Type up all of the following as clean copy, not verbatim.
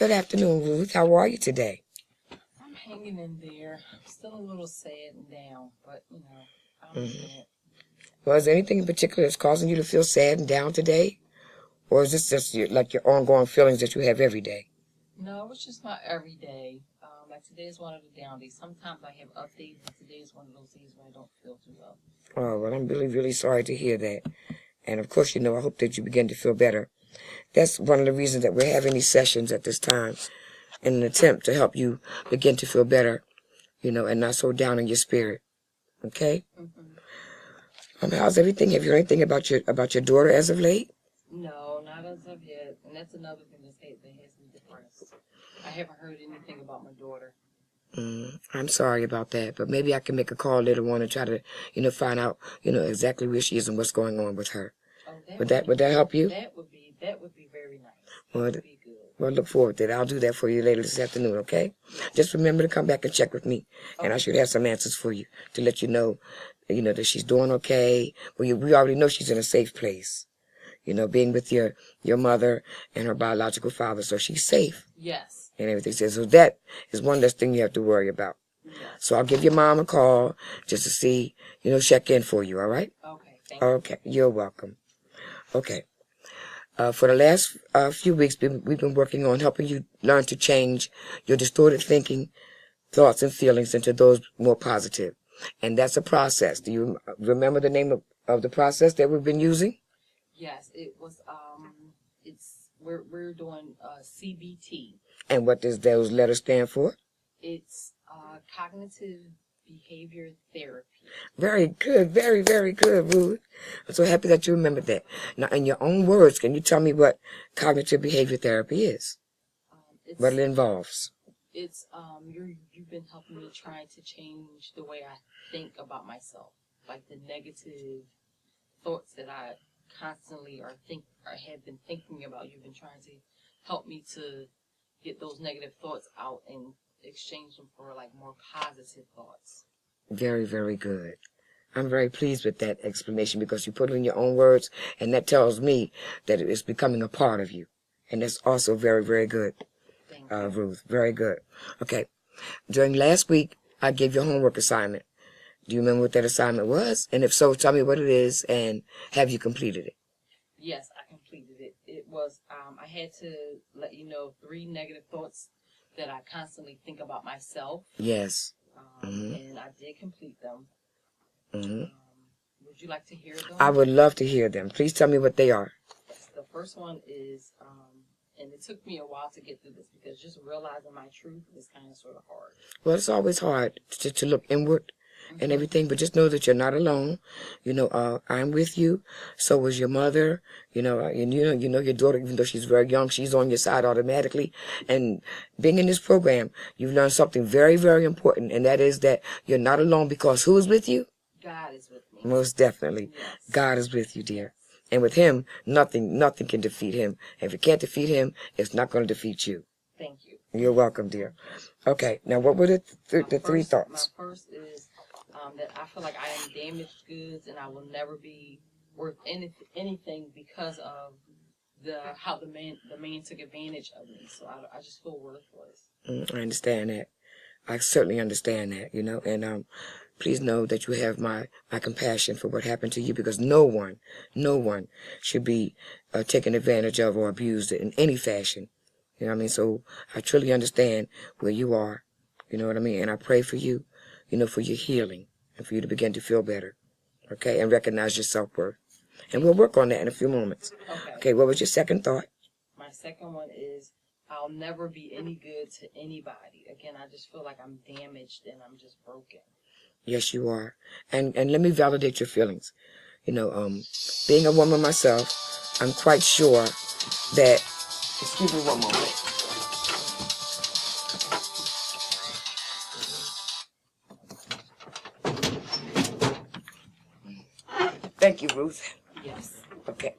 Good afternoon, Ruth. How are you today? I'm hanging in there. Still a little sad and down, but I'm Mm-hmm. making it. Well, is there anything in particular that's causing you to feel sad and down today? Or is this just your ongoing feelings that you have every day? No, it's just not every day. Like today is one of the down days. Sometimes I have up days, but today is one of those days where I don't feel too well. Oh, well, I'm really, really sorry to hear that. And of course, I hope that you begin to feel better. That's one of the reasons that we're having these sessions at this time, in an attempt to help you begin to feel better, and not so down in your spirit. Okay? How's everything? Have you heard anything about your daughter as of late? No, not as of yet. And that's another thing that has me depressed. I haven't heard anything about my daughter. I'm sorry about that, but maybe I can make a call later on and try to, find out, exactly where she is and what's going on with her. Oh, Would that help you? That would be very nice. Well, that would be good. Well, look forward to it. I'll do that for you later this afternoon, okay? Just remember to come back and check with me, and I should have some answers for you to let you know, that she's doing okay. Well, we already know she's in a safe place, being with your mother and her biological father, so she's safe. Yes. And everything. So that is one less thing you have to worry about. Yes. So I'll give your mom a call just to see, check in for you, all right? Okay, thank you. Okay, you're welcome. Okay. For the last few weeks, we've been working on helping you learn to change your distorted thinking, thoughts, and feelings into those more positive. And that's a process. Do you remember the name of the process that we've been using? Yes, it was, we're doing CBT. And what does those letters stand for? It's cognitive behavior therapy. Very good. Very, very good, Ruth. I'm so happy that you remembered that. Now, in your own words, can you tell me what cognitive behavior therapy is? What it involves? It's, you've been helping me try to change the way I think about myself. Like the negative thoughts that I constantly have been thinking about. You've been trying to help me to get those negative thoughts out and exchange them for like more positive thoughts. Very, very good. I'm very pleased with that explanation because you put it in your own words, and that tells me that it is becoming a part of you. And that's also very, very good, Ruth. Very good. Okay. During last week, I gave you a homework assignment. Do you remember what that assignment was? And if so, tell me what it is, and have you completed it? Yes, I completed it. It was, I had to let you know 3 negative thoughts that I constantly think about myself. Yes. And I did complete them. Would you like to hear them? I would love to hear them. Please tell me what they are. The first one is, and it took me a while to get through this because just realizing my truth is kind of sort of hard. Well, it's always hard to look inward and everything, but just know that you're not alone. I'm with you. So is your mother. And your daughter, even though she's very young, she's on your side automatically. And being in this program, you've learned something very, very important, and that is that you're not alone because who is with you? God is with me. Most definitely. Yes. God is with you, dear. And with him, nothing can defeat him. If it can't defeat him, it's not going to defeat you. Thank you. You're welcome, dear. Okay, now what were the 3 thoughts? My first is that I feel like I am damaged goods and I will never be worth anything because of how the man took advantage of me. So I just feel worthless. I understand that. I certainly understand that, and please know that you have my compassion for what happened to you because no one should be taken advantage of or abused in any fashion. You know what I mean? So I truly understand where you are. You know what I mean? And I pray for you, for your healing and for you to begin to feel better. Okay? And recognize your self-worth. And we'll work on that in a few moments. Okay, what was your second thought? My second one is I'll never be any good to anybody. Again, I just feel like I'm damaged and I'm just broken. Yes, you are. And let me validate your feelings. Being a woman myself, I'm quite sure that... Excuse me one moment. Thank you, Ruth. Yes. Okay.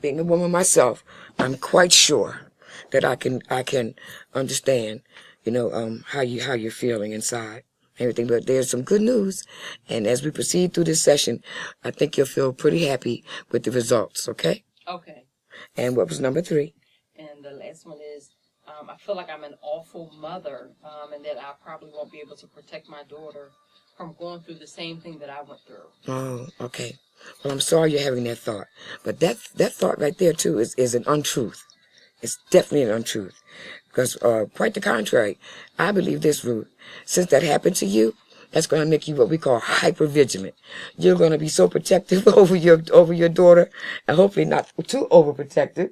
Being a woman myself, I'm quite sure that I can understand, how you're feeling inside. Everything, but there's some good news, and as we proceed through this session, I think you'll feel pretty happy with the results. Okay? Okay. And what was number 3? And the last one is I feel like I'm an awful mother, and that I probably won't be able to protect my daughter from going through the same thing that I went through. Oh, okay. Well, I'm sorry you're having that thought. But that thought right there, too, is an untruth. It's definitely an untruth. Because quite the contrary, I believe this, Ruth. Since that happened to you, that's going to make you what we call hypervigilant. You're going to be so protective over your daughter, and hopefully not too overprotective,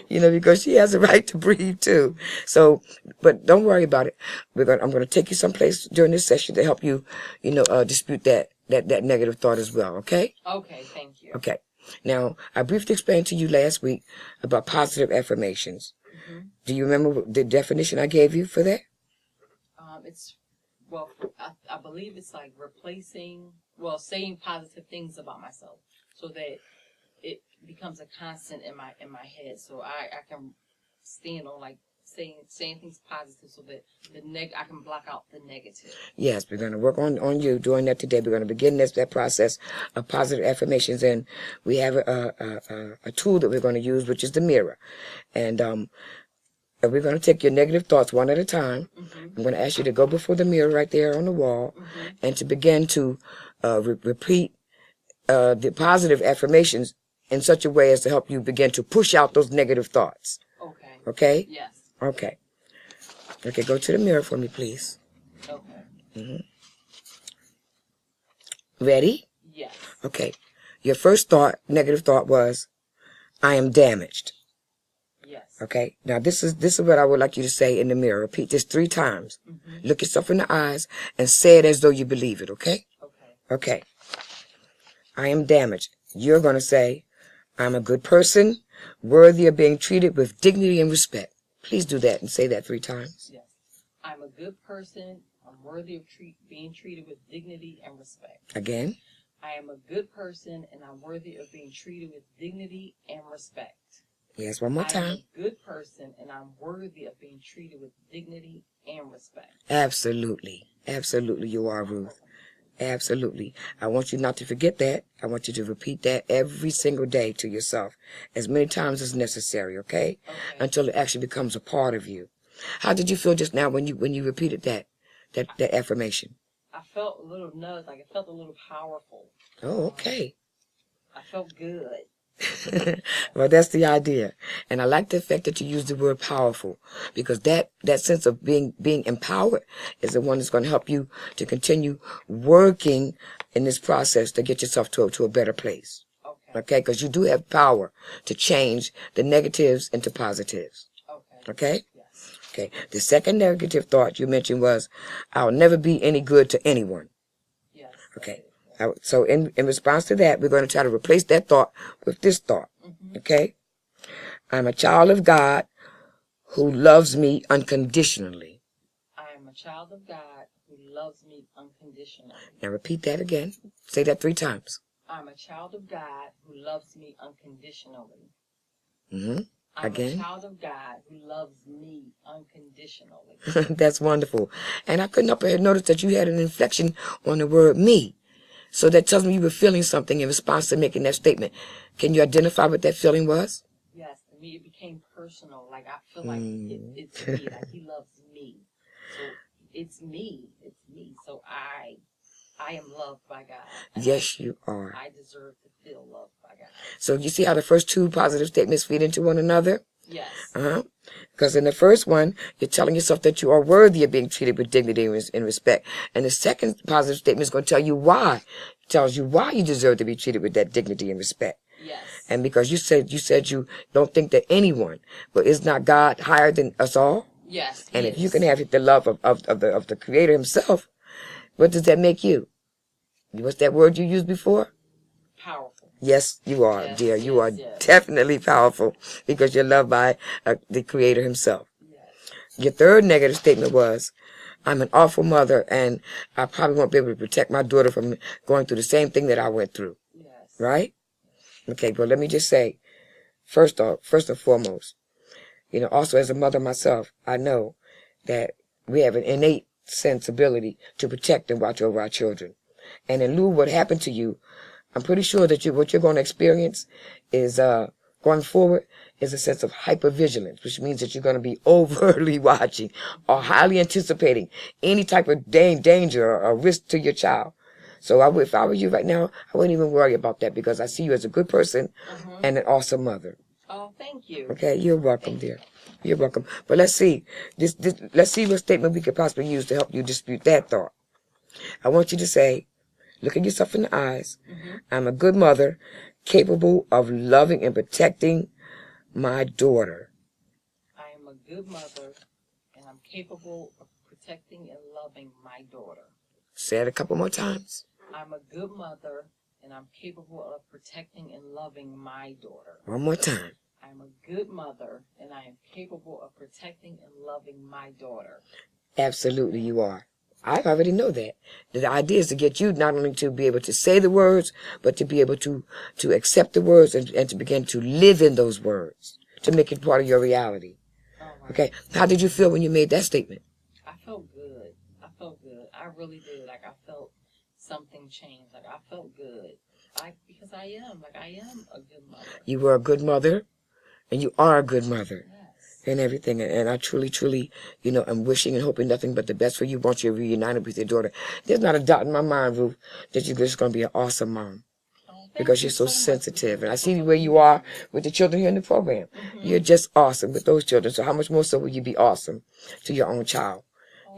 because she has a right to breathe too. So, but don't worry about it. I'm going to take you someplace during this session to help you, dispute that negative thought as well. Okay? Okay, thank you. Okay. Now, I briefly explained to you last week about positive affirmations. Mm-hmm. Do you remember the definition I gave you for that? I believe it's like saying positive things about myself so that it becomes a constant in my head. So I can stand on like saying things positive so that I can block out the negative. Yes, we're going to work on you doing that today. We're going to begin that process of positive affirmations, and we have a tool that we're going to use, which is the mirror. And we're going to take your negative thoughts one at a time. Mm-hmm. I'm going to ask you to go before the mirror right there on the wall, mm-hmm. and to begin to repeat the positive affirmations in such a way as to help you begin to push out those negative thoughts. Okay. Okay? Yes. Okay. Okay, go to the mirror for me, please. Okay. Mm-hmm. Ready? Yes. Okay. Your first negative thought was, I am damaged. Yes. Okay. Now this is what I would like you to say in the mirror. Repeat this 3 times. Mm-hmm. Look yourself in the eyes and say it as though you believe it. Okay. Okay. Okay. I am damaged. You're going to say, I'm a good person, worthy of being treated with dignity and respect. Please do that and say that 3 times. Yes. I'm a good person. I'm worthy of being treated with dignity and respect. Again. I am a good person and I'm worthy of being treated with dignity and respect. Yes, one more time. I am a good person and I'm worthy of being treated with dignity and respect. Absolutely. Absolutely you are, Ruth. Absolutely. I want you not to forget that. I want you to repeat that every single day to yourself, as many times as necessary, okay? Until it actually becomes a part of you. How did you feel just now when you repeated that affirmation? I felt a little nudge, like it felt a little powerful. Oh, okay. I felt good. Well, that's the idea. And I like the fact that you use the word powerful, because that sense of being empowered is the one that's going to help you to continue working in this process to get yourself to a better place. Okay? Because you do have power to change the negatives into positives. Okay? Yes. Okay. The second negative thought you mentioned was, I'll never be any good to anyone. Yes. Okay. So in response to that, we're going to try to replace that thought with this thought. Mm-hmm. Okay? I'm a child of God who loves me unconditionally. I am a child of God who loves me unconditionally. Now repeat that again. Say that 3 times. I'm a child of God who loves me unconditionally. Mm-hmm. I'm Again. a child of God who loves me unconditionally. That's wonderful. And I couldn't help but notice that you had an inflection on the word me. So that tells me you were feeling something in response to making that statement. Can you identify what that feeling was? Yes, to me it became personal. Like I feel like it's me, like he loves me. So it's me. So I am loved by God. Yes, you are. I deserve to feel loved by God. So you see how the first 2 positive statements feed into one another? Yes. Because in the first one, you're telling yourself that you are worthy of being treated with dignity and respect. And the second positive statement is going to tell you why. It tells you why you deserve to be treated with that dignity and respect. Yes. And because you said you don't think that anyone, but is not God higher than us all? Yes. And if you can have the love of the Creator Himself, what does that make you? What's that word you used before? Powerful. Yes, you are, yes, dear. You are yes. definitely powerful because you're loved by the Creator Himself. Yes. Your third negative statement was, I'm an awful mother and I probably won't be able to protect my daughter from going through the same thing that I went through. Yes. Right? Okay, well, let me just say, first and foremost, also as a mother myself, I know that we have an innate sensibility to protect and watch over our children. And in lieu of what happened to you, I'm pretty sure that what you're going to experience is going forward is a sense of hypervigilance, which means that you're going to be overly watching or highly anticipating any type of danger or risk to your child. So if I were you right now, I wouldn't even worry about that because I see you as a good person and an awesome mother. Oh, thank you. Okay, you're welcome, dear. You're welcome. But let's see. Let's see what statement we could possibly use to help you dispute that thought. I want you to say, look at yourself in the eyes. I'm a good mother, capable of loving and protecting my daughter. I am a good mother, and I'm capable of protecting and loving my daughter. Say it a couple more times. I'm a good mother, and I'm capable of protecting and loving my daughter. One more time. I'm a good mother, and I am capable of protecting and loving my daughter. Absolutely, you are. I already know that. The idea is to get you not only to be able to say the words, but to be able to accept the words and to begin to live in those words, to make it part of your reality. Right. Okay? How did you feel when you made that statement? I felt good. I felt good. I really did. Like, I felt something change. Like, I felt good. Because I am a good mother. You were a good mother, and you are a good mother. Yes. And everything. And I truly, truly, I'm wishing and hoping nothing but the best for you once you're reunited with your daughter. There's not a doubt in my mind, Ruth, that you're just going to be an awesome mom. Because you're so sensitive. And I see where you are with the children here in the program. You're just awesome with those children. So how much more so will you be awesome to your own child,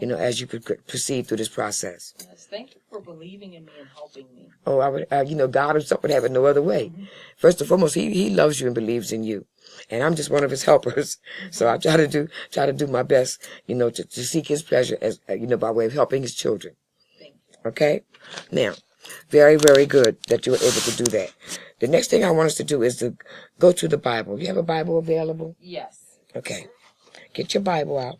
as you proceed through this process? Yes, thank you for believing in me and helping me. Oh, I would, God himself would have it no other way. First and foremost, he loves you and believes in you. And I'm just one of his helpers. So I try to do my best, to seek his pleasure as, by way of helping his children. Thank you. Okay? Now, very, very good that you were able to do that. The next thing I want us to do is to go to the Bible. You have a Bible available? Yes. Okay. Get your Bible out.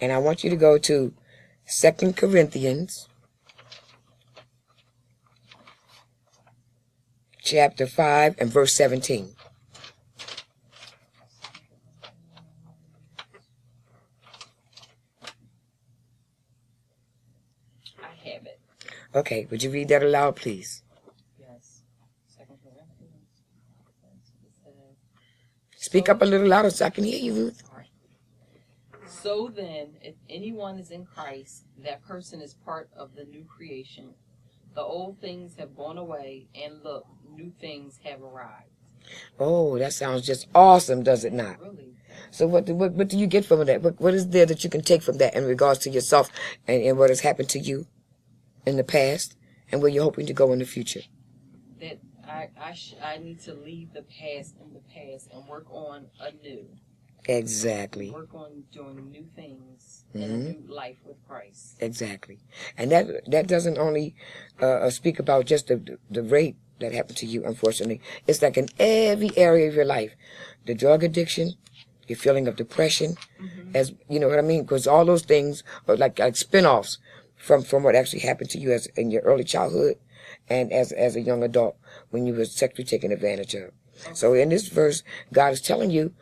And I want you to go to 2 Corinthians chapter 5 and verse 17. I have it. Okay, would you read that aloud, please? Yes. 2 Corinthians. Speak up a little louder so I can hear you, Ruth. So then, if anyone is in Christ, that person is part of the new creation. The old things have gone away, and look, new things have arrived. Oh, that sounds just awesome, does it not? Really? So what do you get from that? What is there that you can take from that in regards to yourself and what has happened to you in the past and where you're hoping to go in the future? That I need to leave the past in the past and work on anew. Exactly. Work on doing new things in a new life with Christ. Exactly. And that doesn't only speak about just the rape that happened to you, unfortunately. It's like in every area of your life. The drug addiction, your feeling of depression, as you know what I mean? Because all those things are like spin-offs from what actually happened to you as in your early childhood and as a young adult when you were sexually taken advantage of. Okay. So in this verse, God is telling you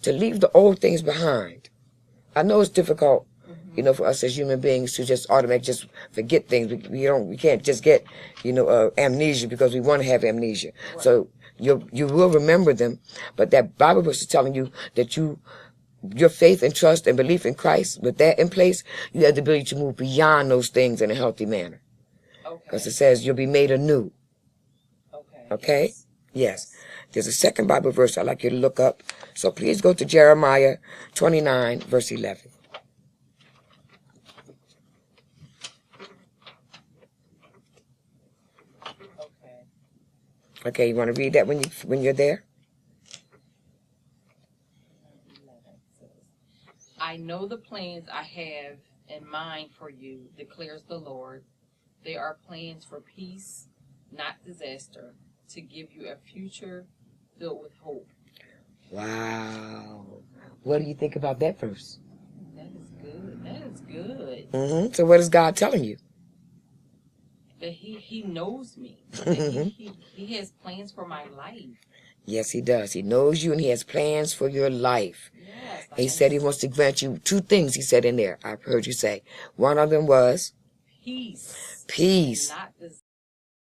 to leave the old things behind. I know it's difficult, for us as human beings to just automatically just forget things. We can't just get, amnesia because we want to have amnesia. Right. So you will remember them, but that Bible verse is telling you that your faith and trust and belief in Christ, with that in place, you have the ability to move beyond those things in a healthy manner. Because it says you'll be made anew. Okay? Yes. There's a second Bible verse I'd like you to look up. So please go to Jeremiah 29, verse 11. Okay, you want to read that when you're there? I know the plans I have in mind for you, declares the Lord. They are plans for peace, not disaster, to give you a future filled with hope. Wow. What do you think about that verse? That is good. That is good. So what is God telling you? That he knows me. That he has plans for my life. Yes, he does. He knows you and he has plans for your life. Yes. He said he wants to grant you 2 things, he said in there. I've heard you say. One of them was peace. Peace. Not this